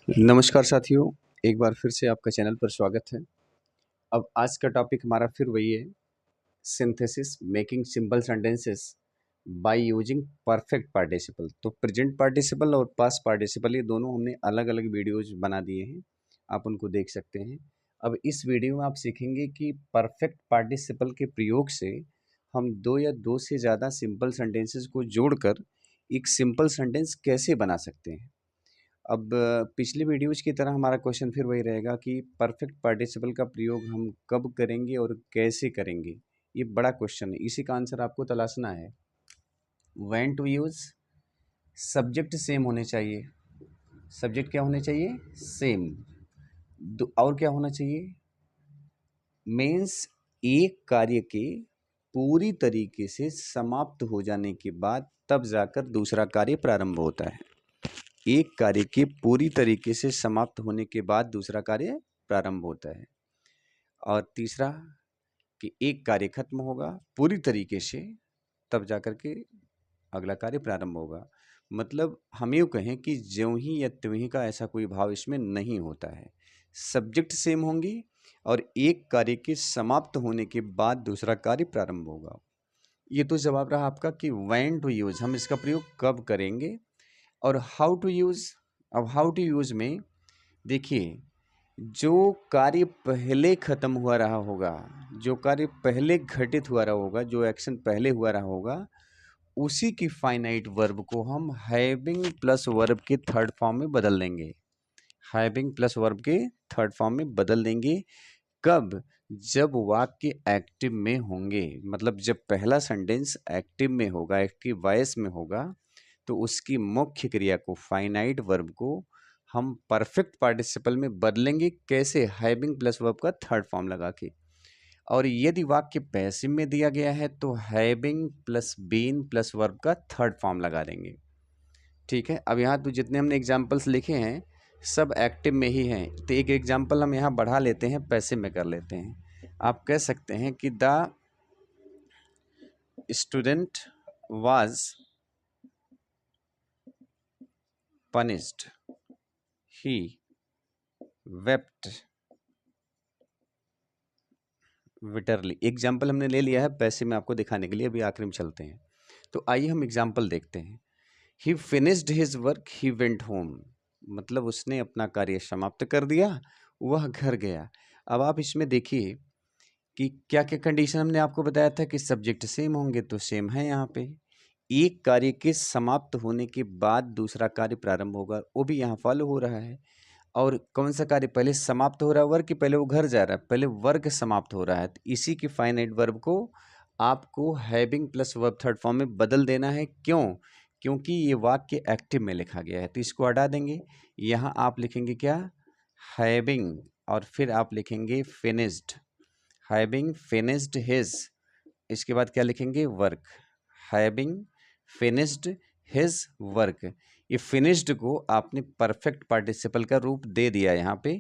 नमस्कार साथियों, एक बार फिर से आपका चैनल पर स्वागत है। अब आज का टॉपिक हमारा फिर वही है, synthesis making simple sentences by using perfect participle. तो प्रेजेंट पार्टिसिपल और पास्ट पार्टिसिपल ये दोनों हमने अलग अलग वीडियोज बना दिए हैं, आप उनको देख सकते हैं। अब इस वीडियो में आप सीखेंगे कि परफेक्ट पार्टिसिपल के प्रयोग से हम दो या दो से ज़्यादा सिंपल सेंटेंसेस को जोड़कर एक सिंपल सेंटेंस कैसे बना सकते हैं। अब पिछले वीडियोज़ की तरह हमारा क्वेश्चन फिर वही रहेगा कि परफेक्ट पार्टिसिपल का प्रयोग हम कब करेंगे और कैसे करेंगे। ये बड़ा क्वेश्चन है, इसी का आंसर आपको तलाशना है। When to use, subject same होने चाहिए। सब्जेक्ट क्या होने चाहिए? सेम। और क्या होना चाहिए? मीन्स एक कार्य के पूरी तरीके से समाप्त हो जाने के बाद तब जाकर दूसरा कार्य प्रारंभ होता है। एक कार्य के पूरी तरीके से समाप्त होने के बाद दूसरा कार्य प्रारंभ होता है। और तीसरा कि एक कार्य खत्म होगा पूरी तरीके से, तब जाकर के अगला कार्य प्रारंभ होगा। मतलब हम यूँ कहें कि ज्यों ही या त्यों ही का ऐसा कोई भाव इसमें नहीं होता है। सब्जेक्ट सेम होंगी और एक कार्य के समाप्त होने के बाद दूसरा कार्य प्रारंभ होगा। ये तो जवाब रहा आपका कि व्हेन टू यूज़, हम इसका प्रयोग कब करेंगे। और हाउ टू यूज़, अब हाउ टू यूज़ में देखिए, जो कार्य पहले खत्म हुआ रहा होगा, जो कार्य पहले घटित हुआ रहा होगा, जो एक्शन पहले हुआ रहा होगा, उसी की फाइनाइट वर्ब को हम हैविंग प्लस वर्ब के थर्ड फॉर्म में बदल देंगे। हैविंग प्लस वर्ब के थर्ड फॉर्म में बदल देंगे। कब? जब वाक्य एक्टिव में होंगे, मतलब जब पहला सेंटेंस एक्टिव में होगा, एक्टिव वॉइस में होगा, तो उसकी मुख्य क्रिया को, फाइनाइट वर्ब को हम परफेक्ट पार्टिसिपल में बदलेंगे। कैसे? हैविंग प्लस वर्ब का थर्ड फॉर्म लगा के। और यदि वाक्य पैसिव में दिया गया है तो having plus been plus verb का थर्ड फॉर्म लगा देंगे। ठीक है। अब यहाँ तो जितने हमने एग्जाम्पल्स लिखे हैं सब एक्टिव में ही हैं, तो एक एग्जाम्पल हम यहाँ बढ़ा लेते हैं, पैसिव में कर लेते हैं। आप कह सकते हैं कि the student was punished, he wept bitterly। Example हमने ले लिया है पैसे में आपको दिखाने के लिए, अभी आखिरी में चलते हैं। तो आइए हम एग्जाम्पल देखते हैं। ही finished his work, he went home. मतलब उसने अपना कार्य समाप्त कर दिया, वह घर गया। अब आप इसमें देखिए कि क्या क्या कंडीशन हमने आपको बताया था कि सब्जेक्ट सेम होंगे, तो सेम है यहाँ पे। एक कार्य के समाप्त होने के बाद दूसरा कार्य प्रारंभ होगा, वो भी यहाँ फॉलो हो रहा है। और कौन सा कार्य पहले समाप्त हो रहा है? वर्ग, कि पहले वो घर जा रहा है? पहले वर्ग समाप्त हो रहा है। तो इसी की फाइनाइट वर्ब को आपको having plus verb third form में बदल देना है। क्यों? क्योंकि ये वाक्य एक्टिव में लिखा गया है, तो इसको हटा देंगे। यहाँ आप लिखेंगे क्या? हैविंग, और फिर आप लिखेंगे फिनिश्ड। हैविंग फिनिश्ड हिज, इसके बाद क्या लिखेंगे? Work. Having finished his work. ये फिनिश्ड को आपने परफेक्ट पार्टिसिपल का रूप दे दिया यहाँ पे,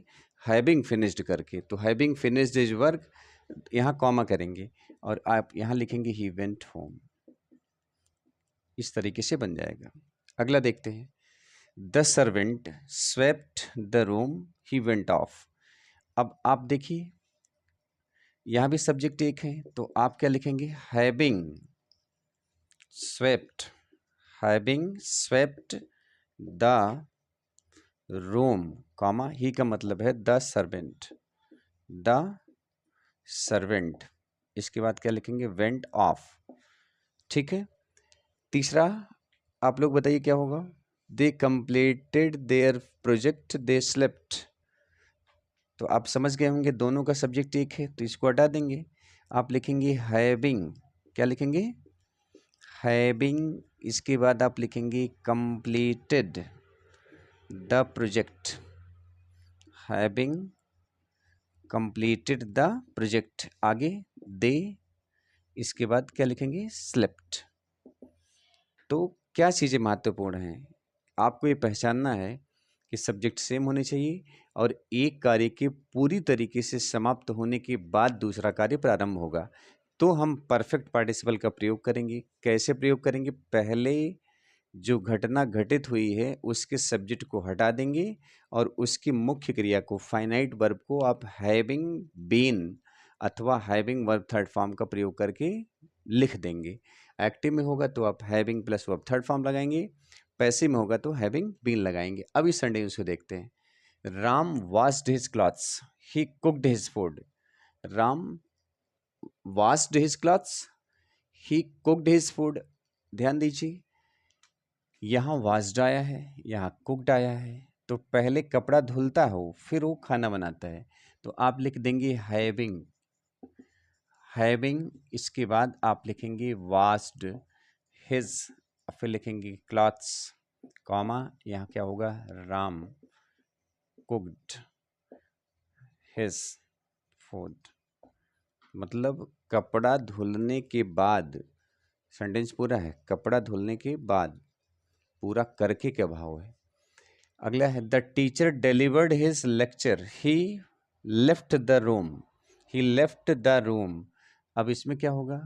हैविंग फिनिश्ड करके। तो हैविंग फिनिश्ड हिज वर्क, यहाँ कॉमा करेंगे और आप यहाँ लिखेंगे ही वेंट होम। इस तरीके से बन जाएगा। अगला देखते हैं। The servant swept the room, he went of. अब आप देखिए यहाँ भी सब्जेक्ट एक है, तो आप क्या लिखेंगे? Having swept, having swept the room, comma ही का मतलब है द सर्वेंट, द सर्वेंट। इसके बाद क्या लिखेंगे? Went of. ठीक है। तीसरा आप लोग बताइए क्या होगा? दे completed there project, they slept. तो आप समझ गए होंगे दोनों का सब्जेक्ट एक है, तो इसको हटा देंगे। आप लिखेंगे हैविंग, क्या लिखेंगे? हैविंग। इसके बाद आप लिखेंगे completed the project, having completed the project. आगे दे, इसके बाद क्या लिखेंगे? स्लेप्ट। तो क्या चीज़ें महत्वपूर्ण हैं? आपको ये पहचानना है कि सब्जेक्ट सेम होने चाहिए और एक कार्य के पूरी तरीके से समाप्त होने के बाद दूसरा कार्य प्रारंभ होगा। तो हम परफेक्ट पार्टिसिपल का प्रयोग करेंगे। कैसे प्रयोग करेंगे? पहले जो घटना घटित हुई है उसके सब्जेक्ट को हटा देंगे और उसकी मुख्य क्रिया को, फाइनाइट वर्ब को आप हैविंग बीन अथवा हैविंग वर्ब थर्ड फॉर्म का प्रयोग करके लिख देंगे। एक्टिव में होगा तो आप having plus verb third form लगाएंगे, पैसिव में होगा तो हैविंग बीन लगाएंगे। अब इस सेंटेंस को देखते हैं। Ram washed his clothes, he cooked his food. Ram washed his clothes, he cooked his food. ध्यान दीजिए, यहाँ वॉश्ड आया है, यहाँ कुक्ड आया है, तो पहले कपड़ा धुलता हो फिर वो खाना बनाता है, तो आप लिख देंगे हैविंग, हैविंग, इसके बाद आप लिखेंगे वॉश्ड हिज, फिर लिखेंगे क्लॉथ्स, कॉमा, यहाँ क्या होगा, राम कुक्ड हिज फूड। मतलब कपड़ा धुलने के बाद, सेंटेंस पूरा है, कपड़ा धुलने के बाद, पूरा करके क्या भाव है। अगला है the teacher delivered his lecture, he left the room, he left the room. अब इसमें क्या होगा,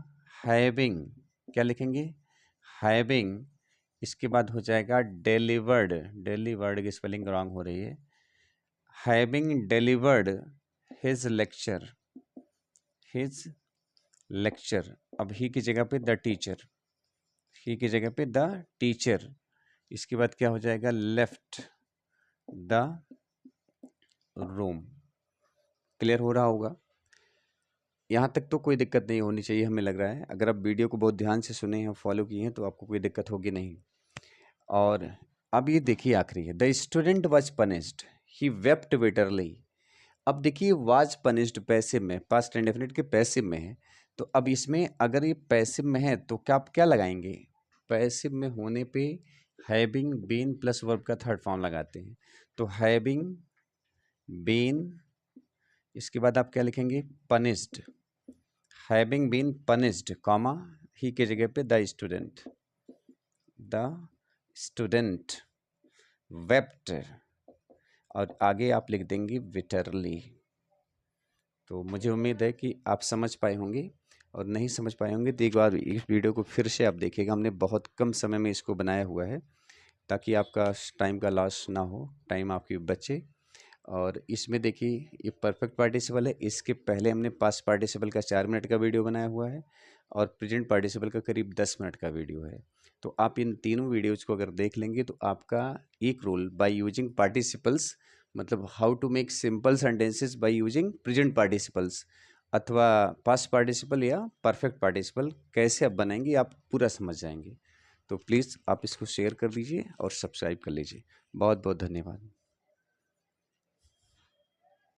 हैविंग, क्या लिखेंगे, हैविंग, इसके बाद हो जाएगा डिलीवर्ड, डिलीवर्ड की स्पेलिंग रॉन्ग हो रही है, having delivered his lecture, his lecture. अब ही की जगह पे द टीचर, ही की जगह पे द टीचर, इसके बाद क्या हो जाएगा, लेफ्ट द रूम। क्लियर हो रहा होगा, यहाँ तक तो कोई दिक्कत नहीं होनी चाहिए हमें लग रहा है। अगर आप वीडियो को बहुत ध्यान से सुने हैं, फॉलो किए हैं, तो आपको कोई दिक्कत होगी नहीं। और अब ये देखिए आखिरी है, the student was punished, he wept bitterly. अब देखिए वाज पनिश्ड पैसिव में, पास्ट इंडेफिनिट के पैसिव में है, तो अब इसमें अगर ये पैसिव में है तो क्या आप क्या लगाएंगे, पैसिव में होने पे हैविंग बीन प्लस वर्ब का थर्ड फॉर्म लगाते हैं, तो हैविंग बीन, इसके बाद आप क्या लिखेंगे, punished, having been punished, comma, he की जगह पे the student, the student wept, और आगे आप लिख देंगे बिटरली। तो मुझे उम्मीद है कि आप समझ पाए होंगे, और नहीं समझ पाए होंगे तो एक बार इस वीडियो को फिर से आप देखिएगा। हमने बहुत कम समय में इसको बनाया हुआ है ताकि आपका टाइम का लॉस ना हो, टाइम आपकी बचे। और इसमें देखिए ये परफेक्ट पार्टिसिपल है, इसके पहले हमने पास्ट पार्टिसिपल का 4 मिनट का वीडियो बनाया हुआ है, और प्रेजेंट पार्टिसिपल का करीब 10 मिनट का वीडियो है। तो आप इन तीनों वीडियोज़ को अगर देख लेंगे तो आपका एक रूल बाय यूजिंग पार्टिसिपल्स, मतलब how to make simple sentences by using present participles अथवा पास्ट पार्टिसिपल या परफेक्ट पार्टिसिपल, कैसे आप बनाएंगे आप पूरा समझ जाएंगे। तो प्लीज़ आप इसको शेयर कर लीजिए और सब्सक्राइब कर लीजिए। बहुत बहुत धन्यवाद।